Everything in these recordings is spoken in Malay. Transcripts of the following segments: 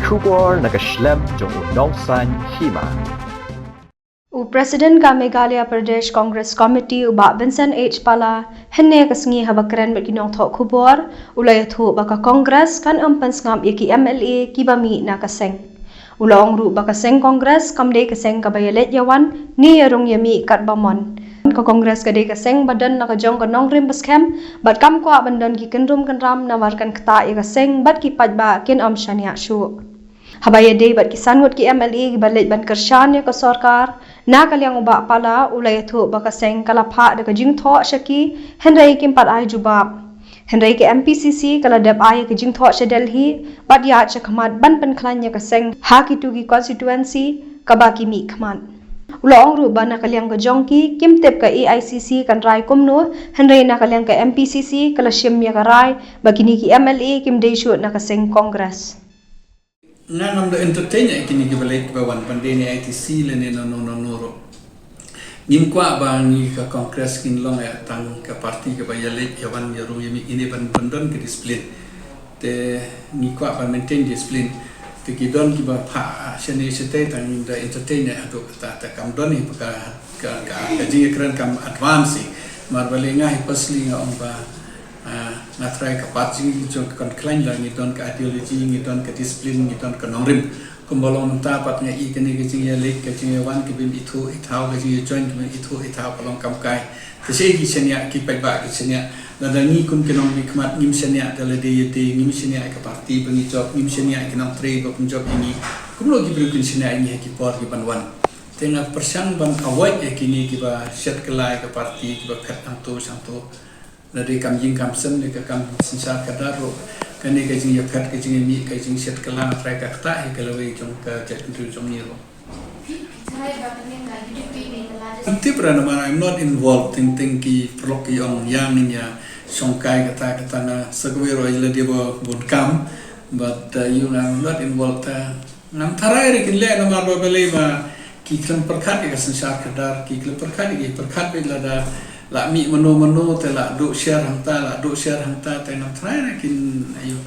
Kubor nakaslem jong Nongsan Hima. President ka Meghalaya Pradesh Congress Committee uba Vincent H. Pala henne kasengi habakren berkinong thok kubor ulay thu baka Congress kan ampans ngam iki MLA kibami na kaseng. Ulong ru baka seng Congress kamde kaseng kabayalet yawan ni yarong yami kat bamon. Ka Congress kade kaseng badan nakajong kanong rim baskem bat kam kwa bandan ki kendrum kanram nawarkan kta ya kaseng bat ki pajba kin am shania shu. Habaya day bat kisan wat ki MLA gibalit ban kershan ya ka sarkar na kalyang uba pala ulay thu baka seng kalapha de ka jingtho shaki henry kim pat ai jubab henry ke MPCC kala dab ai ka jingtho she Delhi bat ya chakmat ban pan khlan ya ka seng ha ki tu ki constituency kabaki mi khman ulong ru ban na kalyang ka jongki kim tep ka AICC kan rai kumno henry na kalyang ka MPCC kala shim ya ka rai bagini ki MLA kim day shoot na ka seng Congress ngam da entertain kini gibalait bawan pandeni ITC lene no ro nim kwa ba ni ka Congress kin long ya tang ka parti ka bayalet yawan yaru yemi ini ban bandon ke discipline te ni kwa ba maintain discipline te ki don ki ba pha shene sete tang da entertain ya to ta kam don ni ka ji kran kam advance mar balenga hi pasli nga om ba na try ka patching jong kan klein la ni don ka ideology ni don ka discipline ni don ka nongrim kumbalong ta pat nga I kani ka jing ya lek ka jing ya wan ki bim ithu ithau ka jing join ki ithu ithau palong kam kai te sei ki senya ki pa ba ki senya la da ni kun kenong ni kmat nim senya da le de yete nim senya ka parti bangi job nim senya ki nang tre ko job ini kumlo ki bru kin senya ni ki por ki banwan tenga persang ban avoid e kini ki ba shet kelai ka parti ki ba phet anto santo dari kam jing kam sen ni ka kam sinsar kadaro kani ka jing ya phat ka jing mi ka jing set kala try ka ta he kala we jong ka jet tu jong ni ro tip rana man I'm not involved in ki prok yong yang ni ya songkai kata na sagwero ila dia bon kam but you are not involved nam tharai ri kin le na mar ba bele ba ki klam perkhat ka sinsar kadar ki klam perkhat be la da la mi mano te la do share hanta te nam try kin ayo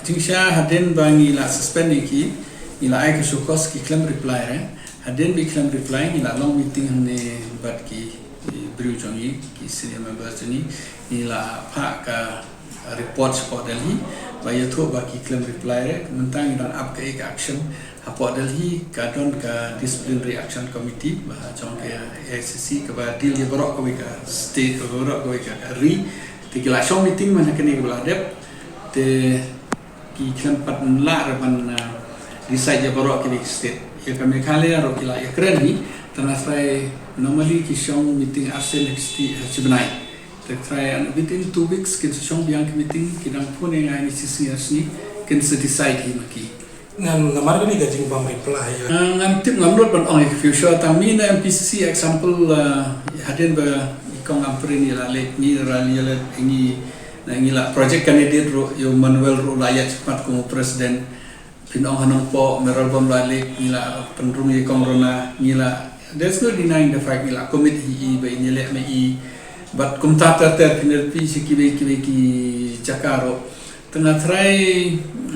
jing sha haden bangi la suspend ki ila ai ka shokos ki claim reply re haden bi claim reply ila long meeting hne bat ki bru jongi ki senior members ni ila pha ka report for Delhi ba yatho ba ki claim reply re mentang dan up ka ek action Hapo Delhi ka don ka disciplinary action committee ba jong ke AICC ka ba deal ye borok ko ka state ko borok ko ka ri te kila show meeting man kene ko dep te ki klan pat la ban decide ye borok ke state ye ka Meghalaya ro kila ye kren ni tanasrai normally ki show meeting arse next chibnai te try within 2 weeks kin show biang meeting kidang phone ngai ni CCS ni kin se decide hi maki ngamar ni gajing bang reply ngam tip ngam not ban ong future tami na MPCC example haden ba ikong ampre ni la lek ni rally la ini na ngila project candidate ro yo Manuel ro layat cepat ko president pinong hanong po meral bom la lek ngila pendrung ye kong rona ngila there's no denying the fact ngila commit hi ba ini lek mai but kum tata ter kinerpi sikibe ki jakaro tengah try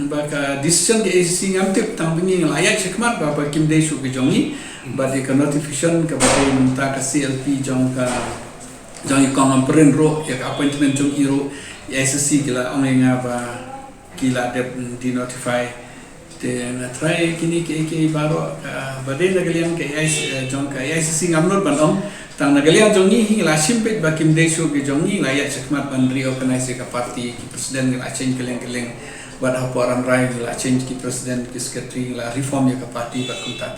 baka decision ke AICC ngamtip tang bingi layak sekmat ba kim day su ke jongi ba de ka notification ka ba minta ka CLP jong ka jong ikong ampren ro ya appointment jong iro AICC kila ongenga ba kila de di notify te na try kini ke baro ba de nagaliam ke jong ka AICC ngamnot bandong tang nagalian jongi hingla simpet ba kim day su ke jongi layak sekmat ban reorganize ka parti ki presiden la change keleng buat apa orang rai la change ki presiden ki secretary la reform ya ka parti ba kunta